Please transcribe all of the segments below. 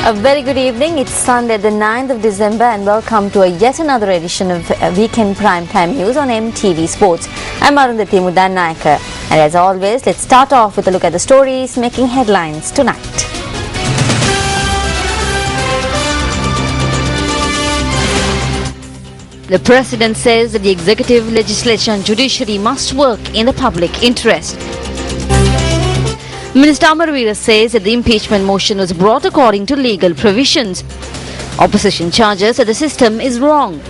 A very good evening. It's Sunday, the 9th of December, and welcome to yet another edition of Weekend Primetime News on MTV Sports. I'm Arundhati Mudanayaka, and as always, let's start off with a look at the stories making headlines tonight. The President says that the executive, legislature and judiciary must work in the public interest. Minister Amarveera says that the impeachment motion was brought according to legal provisions. Opposition charges that the system is wrong.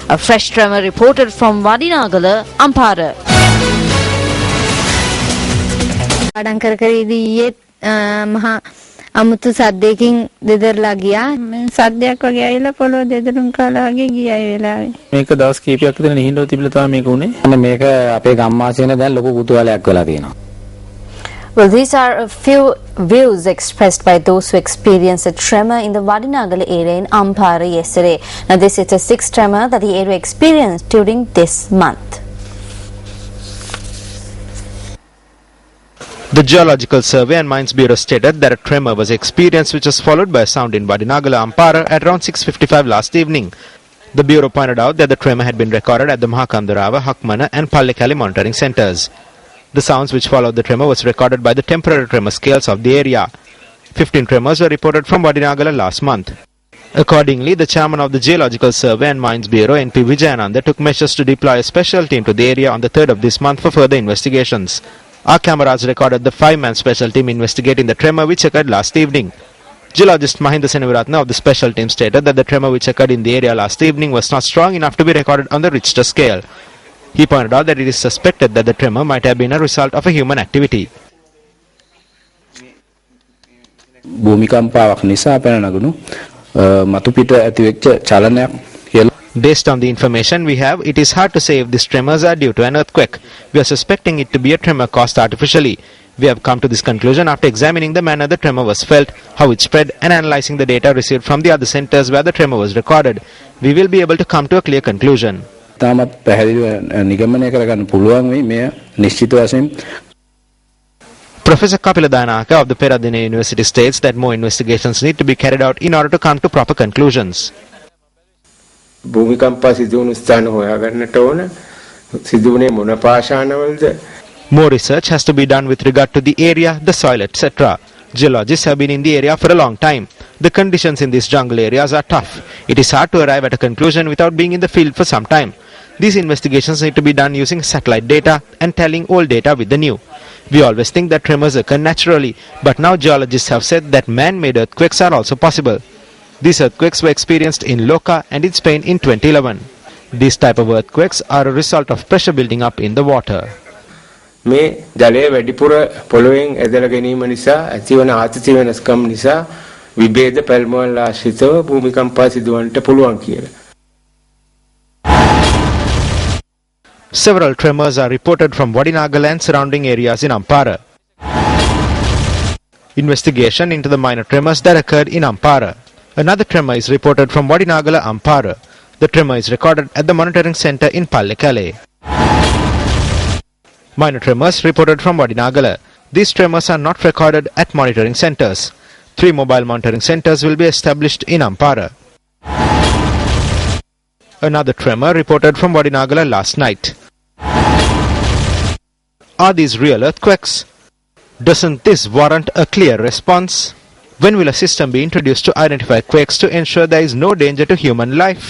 A fresh tremor reported from Vadinagala, Ampara. අමුතු සද්දයකින් දෙදරලා ගියා සද්දයක් වගේ ඇවිල්ලා පොළොව දෙදරුම් කාලා වගේ ගියා ඒ වෙලාවේ මේක දවස් කීපයක් විතර නිහින්දව තිබිලා තමයි මේක උනේ අන්න මේක අපේ ගම්මාසියන දැන් ලොකු කුතුහලයක් වෙලා තියෙනවා. Well, these are a few views expressed by those who experienced a tremor in the Vadinagala area in Ampara yesterday. Now this is the sixth tremor that the area experienced during this month. The Geological Survey and Mines Bureau stated that a tremor was experienced which was followed by a sound in Vadinagala, Ampara at around 6:55 last evening. The Bureau pointed out that the tremor had been recorded at the Mahakandarava, Hakmana and Pallekali monitoring centres. The sounds which followed the tremor was recorded by the temporary tremor scales of the area. 15 tremors were reported from Vadinagala last month. Accordingly, the chairman of the Geological Survey and Mines Bureau, N.P. Vijayananda, took measures to deploy a special team to the area on the 3rd of this month for further investigations. Our cameras recorded the 5-man special team investigating the tremor which occurred last evening. Geologist Mahinda Senaviratna of the special team stated that the tremor which occurred in the area last evening was not strong enough to be recorded on the Richter scale. He pointed out that it is suspected that the tremor might have been a result of a human activity. භූමිකම්පාවක් නිසා පැන නගුණු මතු පිට ඇතිවෙච්ච චලනයක් කියලා. Based on the information we have, it is hard to say if these tremors are due to an earthquake. We are suspecting it to be a tremor caused artificially. We have come to this conclusion after examining the manner the tremor was felt, how it spread, and analyzing the data received from the other centers where the tremor was recorded. We will be able to come to a clear conclusion. තාමත් පැහැදිලිව නිගමනය කරගන්න පුළුවන් වෙයි මේ නිශ්චිත වශයෙන්. Professor Kapila Danaka of the Peradeniya University states that more investigations need to be carried out in order to come to proper conclusions. භූමිකම්පා සිදුවුණු ස්ථාන හොයාගන්නට ඕන සිදුවුනේ මොන පාෂාණවලද. More research has to be done with regard to the area, the soil, etc. Geologists have been in the area for a long time. The conditions in these jungle areas are tough. It is hard to arrive at a conclusion without being in the field for some time. These investigations need to be done using satellite data and tallying old data with the new. We always think that tremors occur naturally, but now geologists have said that man-made earthquakes are also possible. These earthquakes were experienced in Loka and in Spain in 2011. These type of earthquakes are a result of pressure building up in the water. මේ ජලය වැඩිපුර පොළොවෙන් ඇදලා ගැනීම නිසා ඇතිවන ආතති වෙනස්කම් නිසා විභේද පැල්මවල ආශ්‍රිතව භූමිකම්පා සිදුවන්නට පුළුවන් කියලා. Several tremors are reported from Vadinagala and surrounding areas in Ampara. Investigation into the minor tremors that occurred in Ampara. Another tremor is reported from Vadinagala, Ampara. The tremor is recorded at the monitoring center in Pallekali. Minor tremors reported from Vadinagala. These tremors are not recorded at monitoring centers. 3 mobile monitoring centers will be established in Ampara. Another tremor reported from Vadinagala last night. Are these real earthquakes? Doesn't this warrant a clear response? When will a system be introduced to identify quakes to ensure there is no danger to human life?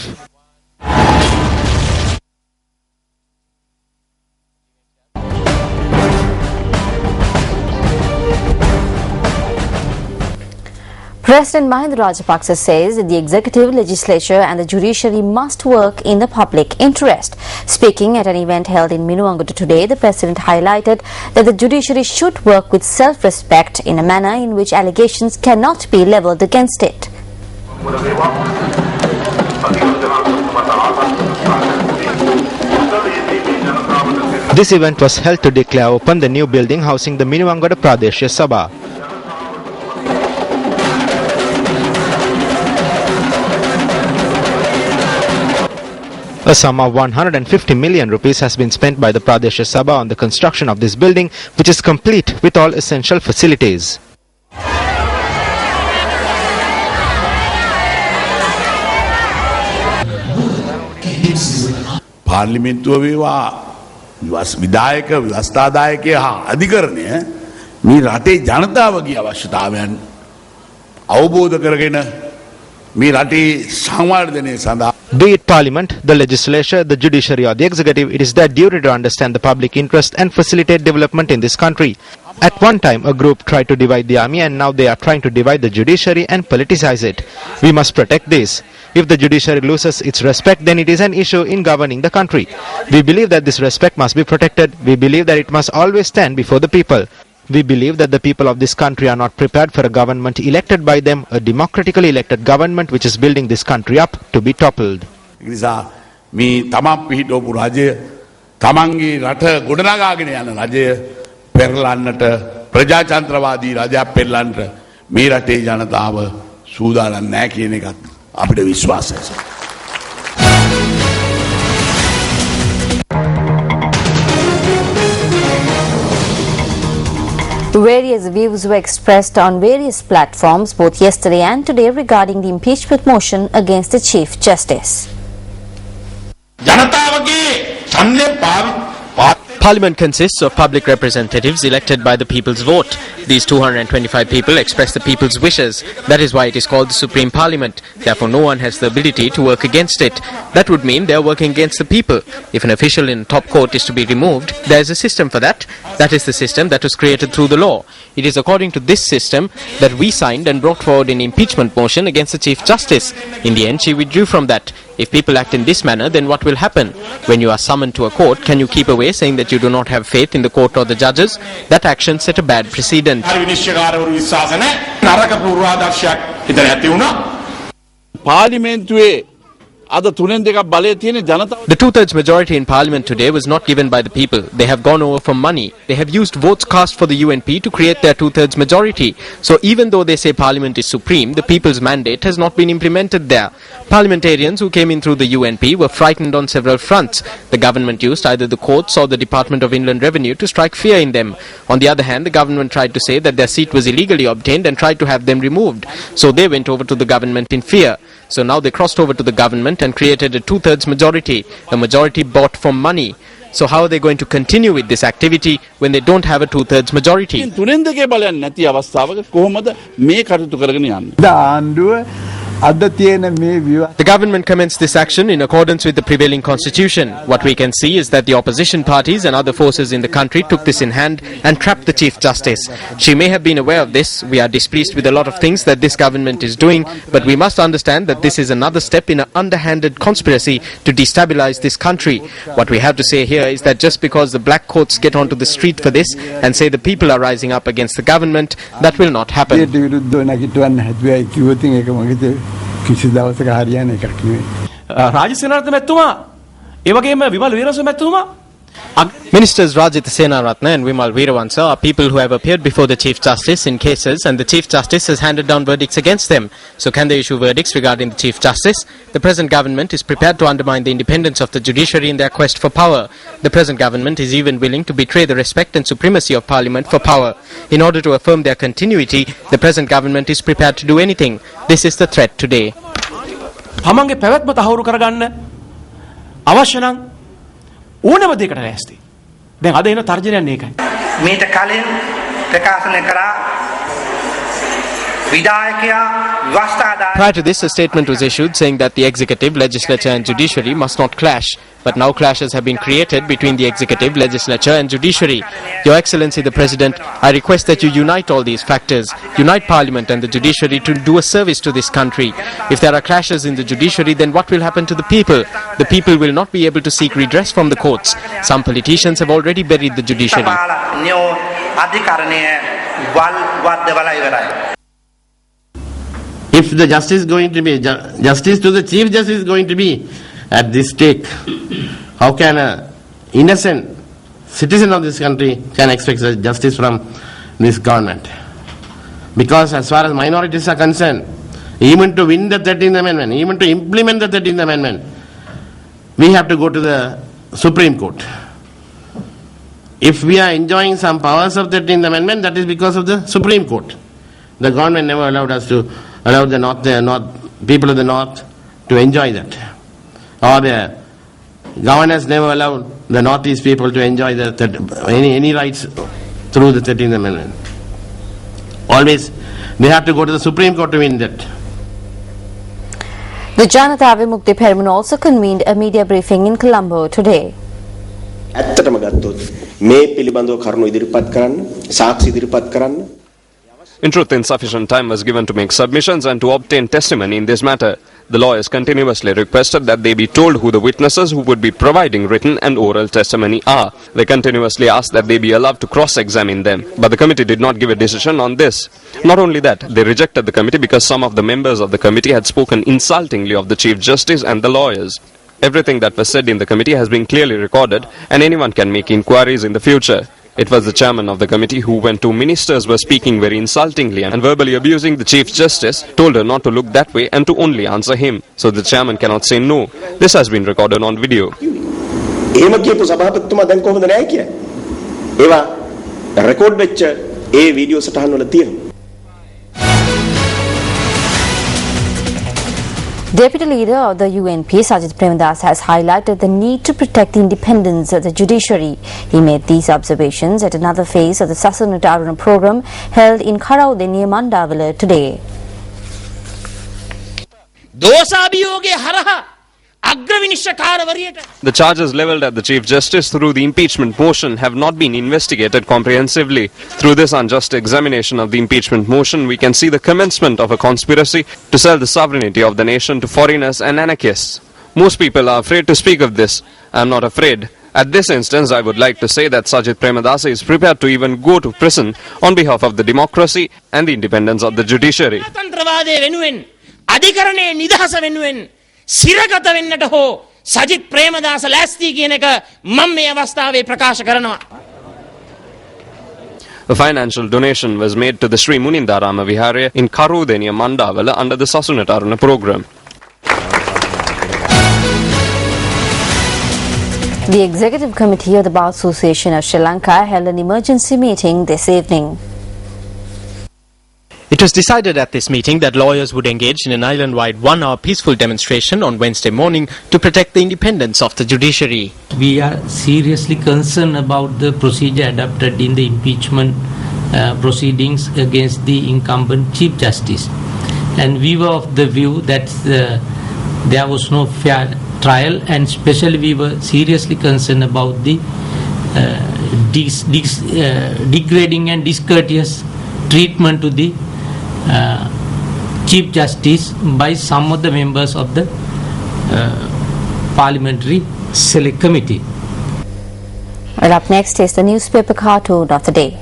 President Mahinda Rajapaksa says that the executive, legislature and the judiciary must work in the public interest. Speaking at an event held in Minuwangutu today, the president highlighted that the judiciary should work with self-respect in a manner in which allegations cannot be levelled against it. This event was held to declare open the new building housing the Minuwangutu Pradeshya Sabha. A sum of 150 million rupees has been spent by the Pradeshya Sabha on the construction of this building, which is complete with all essential facilities. පාර්ලිමේන්තුව වේවා විධායක ව්‍යවස්ථාදායකය හා අධිකරණය මේ රටේ ජනතාවගේ අවශ්‍යතාවයන් අවබෝධ කරගෙන මේ රටේ සංවර්ධනය සඳහා Be it parliament, the legislature, the judiciary or the executive, it is their duty to understand the public interest and facilitate development in this country. At one time, a group tried to divide the army and now they are trying to divide the judiciary and politicize it. We must protect this. If the judiciary loses its respect, then it is an issue in governing the country. We believe that this respect must be protected. We believe that it must always stand before the people. We believe that the people of this country are not prepared for a government elected by them, a democratically elected government which is building this country up to be toppled. නිසා මේ තමන් පිහිටවපු රජය තමන්ගේ රට ගොඩනගාගෙන යන රජය පෙරලන්නට ප්‍රජාතන්ත්‍රවාදී රජයක් පෙරලන්නට මේ රටේ ජනතාව සූදානම් නැහැ කියන එකත් අපිට විශ්වාසයි. Various views were expressed on various platforms both yesterday and today regarding the impeachment motion against the Chief Justice. Parliament consists of public representatives elected by the people's vote. These 225 people express the people's wishes. That is why it is called the Supreme Parliament. Therefore, no one has the ability to work against it. That would mean they are working against the people. If an official in top court is to be removed, there is a system for that. That is the system that was created through the law. It is according to this system that we signed and brought forward an impeachment motion against the Chief Justice. In the end, she withdrew from that. If people act in this manner, then what will happen? When you are summoned to a court, can you keep away saying that you do not have faith in the court or the judges? That action set a bad precedent. The two-thirds majority in Parliament today was not given by the people. They have gone over for money. They have used votes cast for the UNP to create their two-thirds majority. So even though they say Parliament is supreme, the people's mandate has not been implemented there. Parliamentarians who came in through the UNP were frightened on several fronts. The government used either the courts or the Department of Inland Revenue to strike fear in them. On the other hand, the government tried to say that their seat was illegally obtained and tried to have them removed. So they went over to the government in fear. So now they crossed over to the government and created a two-thirds majority, a majority bought for money. So how are they going to continue with this activity when they don't have a two-thirds majority? The government commenced this action in accordance with the prevailing constitution. What we can see is that the opposition parties and other forces in the country took this in hand and trapped the Chief Justice. She may have been aware of this. We are displeased with a lot of things that this government is doing, but we must understand that this is another step in an underhanded conspiracy to destabilize this country. What we have to say here is that just because the black courts get onto the street for this and say the people are rising up against the government, that will not happen. Ministers Rajitha Senaratne and Vimal Veeravansa are people who have appeared before the Chief Justice in cases and the Chief Justice has handed down verdicts against them. So can they issue verdicts regarding the Chief Justice? The present government is prepared to undermine the independence of the judiciary in their quest for power. The present government is even willing to betray the respect and supremacy of Parliament for power. In order to affirm their continuity, the present government is prepared to do anything. This is the threat today. තමන්ගේ පැවැත්ම තහවුරු කරගන්න අවශ්‍ය නම් ඕනම දෙයකට ලෑස්ති. දැන් අද එන තර්ජනයන්නේ ඒකයි. මේට කලින් ප්‍රකාශනය කරා විධායකයා ව්‍යවස්ථාදායක. Prior to this, a statement was issued saying that the executive, legislature and judiciary must not clash. But now clashes have been created between the executive, legislature and judiciary. Your Excellency the President, I request that you unite all these factors, unite Parliament and the judiciary to do a service to this country. If there are clashes in the judiciary, then what will happen to the people? The people will not be able to seek redress from the courts. Some politicians have already buried the judiciary. If the justice is going to be, justice to the Chief Justice is going to be at this stake, how can an innocent citizen of this country can expect such justice from this government? Because as far as minorities are concerned, even to win the 13th Amendment, even to implement the 13th Amendment, we have to go to the Supreme Court. If we are enjoying some powers of 13th Amendment, that is because of the Supreme Court. The government never allowed us to allow the people of the North to enjoy that. Or governors never allowed the Northeast people to enjoy any rights through the 13th Amendment. Always they have to go to the Supreme Court to win that. The Janata Vimukti Peramuna also convened a media briefing in Colombo today. ඇත්තටම ගත්තොත් මේ පිළිබඳව කරුණු ඉදිරිපත් කරන්න සාක්ෂි ඉදිරිපත් කරන්න. In truth, insufficient time was given to make submissions and to obtain testimony in this matter. The lawyers continuously requested that they be told who the witnesses who would be providing written and oral testimony are. They continuously asked that they be allowed to cross-examine them. But the committee did not give a decision on this. Not only that, they rejected the committee because some of the members of the committee had spoken insultingly of the Chief Justice and the lawyers. Everything that was said in the committee has been clearly recorded, and anyone can make inquiries in the future. It was the chairman of the committee who, when two ministers were speaking very insultingly and verbally abusing the Chief Justice, told her not to look that way and to only answer him. So the chairman cannot say no. This has been recorded on video. එහෙම කියපු සභාපතිතුමා දැන් කොහොමද නැහැ කියන්නේ? ඒවා record වෙච්ච ඒ video සටහන් වල තියෙනවා. Deputy Leader of the UNP, Sajid Premadas, has highlighted the need to protect the independence of the judiciary. He made these observations at another phase of the Sasunat Aruna program held in Karaude near Mandawala today. The charges levelled at the Chief Justice through the impeachment motion have not been investigated comprehensively. Through this unjust examination of the impeachment motion, we can see the commencement of a conspiracy to sell the sovereignty of the nation to foreigners and anarchists. Most people are afraid to speak of this. I am not afraid. At this instance, I would like to say that Sajid Premadasa is prepared to even go to prison on behalf of the democracy and the independence of the judiciary. සිරගත වෙන්නට හෝ සජිත් ප්‍රේමදාස ලෑස්ති කියන එක මම මේ අවස්ථාවේ ප්‍රකාශ කරනවා. A financial donation was made to the Sri Munindarama Viharaya in Karaude near Mandawala under the Sasunat Aruna program. The Executive Committee of the Bar Association of Sri Lanka held an emergency meeting this evening. It was decided at this meeting that lawyers would engage in an island-wide 1-hour peaceful demonstration on Wednesday morning to protect the independence of the judiciary. We are seriously concerned about the procedure adopted in the impeachment proceedings against the incumbent Chief Justice. And we were of the view that there was no fair trial, and especially we were seriously concerned about the degrading and discourteous treatment to the Chief Justice by some of the members of the Parliamentary Select Committee. Well, up next is the newspaper cartoon of the day.